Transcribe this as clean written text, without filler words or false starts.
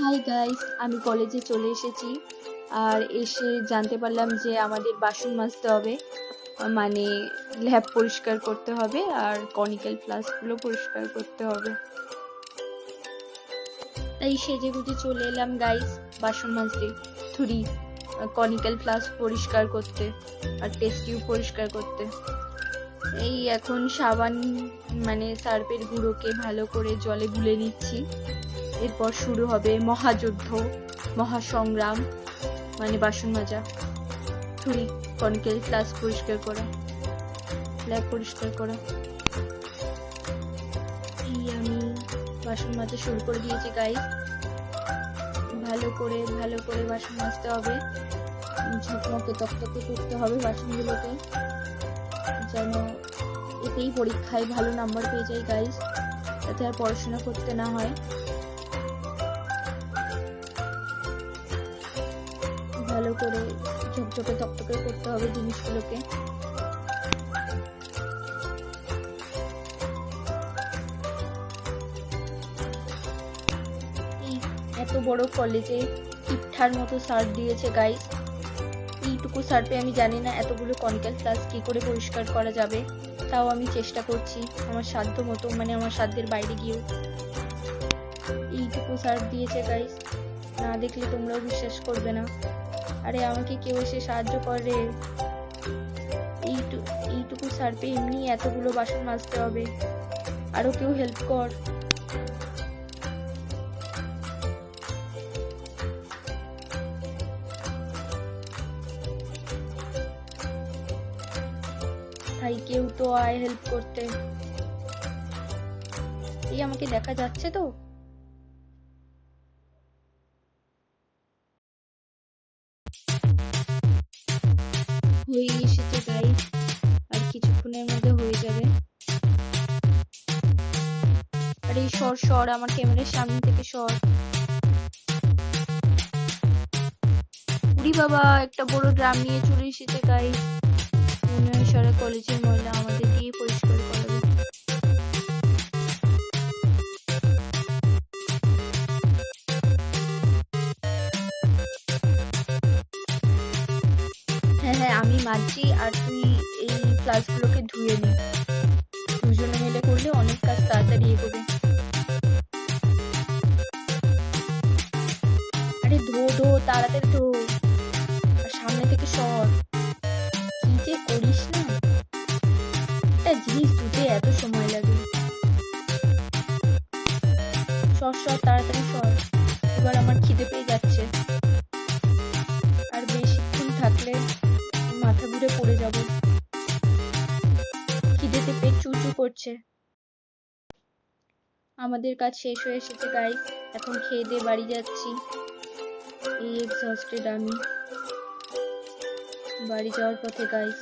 Hi guys, আমি কলেজে চলে এসেছি। আর এসে জানতে পারলাম যে আমাদের বাসন মাজতে হবে, মানে ল্যাব পরিষ্কার করতে হবে আর কনিক্যাল ফ্লাস্কগুলো পরিষ্কার করতে হবে। তাই সেজে গুজে চলে এলাম গাইস বাসন মাজতে, থুরি কনিক্যাল ফ্লাস্ক পরিষ্কার করতে আর টেস্ট টিউব পরিষ্কার করতে। এই এখন সাবান মানে সার্ফের গুঁড়োকে ভালো করে জলে গুলে নিচ্ছি। এরপর শুরু হবে মহাযুদ্ধ, মহাসংগ্রাম, মানে বাসন মাজা, থুরি কনিক্যাল ফ্লাস্ক পরিষ্কার করা, ল্যাব পরিষ্কার করা। এই আমি বাসন মাজা শুরু করে দিয়েছি গাইস। ভালো করে বাসন মাজতে হবে, ঝকমকে তকতকে করতে হবে বাসনগুলোকে, যেন এতেই পরীক্ষায় ভালো নাম্বার পেয়ে যাই গাইস, যাতে আর পড়াশোনা করতে না হয়। ভালো করে ঝকঝকে তকতকে করতে হবে জিনিসগুলোকে। এই এত বড় কলেজে ইটঠার মতো সার্ফ দিয়েছে গাইস। এইটুকু সার্ফে আমি জানি না এতগুলো কনিক্যাল ফ্লাস্ক কি করে পরিষ্কার করা যাবে, তাও আমি চেষ্টা করছি আমার সাধ্য মতো, মানে আমার সাধ্যের বাইরে গিয়েও। এইটুকু সার্ফ দিয়েছে গাইস, না দেখলে তোমরাও বিশ্বাস করবে না। আরে আমাকে কেউ এসে সাহায্য করে। এইটুকু সার্ফে এমনি এতগুলো বাসন মাজতে হবে, আরো কেউ হেল্প কর। ভাই কেউ তো আয় হেল্প করতে। এই আমাকে দেখা যাচ্ছে তো? হয়ে এসেছে গাইস, আর কিছুক্ষণের মধ্যে হয়ে যাবে। আরে সর আমার ক্যামেরার সামনে থেকে সর। উরি বাবা, একটা বড় ড্রাম নিয়ে চলে এসেছে গাইস। মনে হয় সারা কলেজের ময়লা আমাদের দিয়ে পরিষ্কার করাবে। হ্যাঁ, আমি মাজছি আর তুই এই ফ্লাস্কগুলোকে ধুয়ে নি। দুজনে মিলে করলে অনেক কাজ তাড়াতাড়ি এগোবে। আরে ধো তাড়াতাড়ি ধো, আর সামনে থেকে সর। কি যে করিস না, একটা জিনিস ধুতে এত সময় লাগে। সর তাড়াতাড়ি সর। এবার আমার খিদে পেয়ে যাচ্ছে, আর বেশিক্ষণ থাকলে মাথা ঘুরে পড়ে যাব। খিদেতে পেট চুচু করছে। আমাদের কাজ শেষ হয়ে এসেছে গাইস, এখন খেয়ে দিয়ে বাড়ি যাচ্ছি। এই এক্সহস্টেড আমি বাড়ি যাওয়ার পথে গাইস।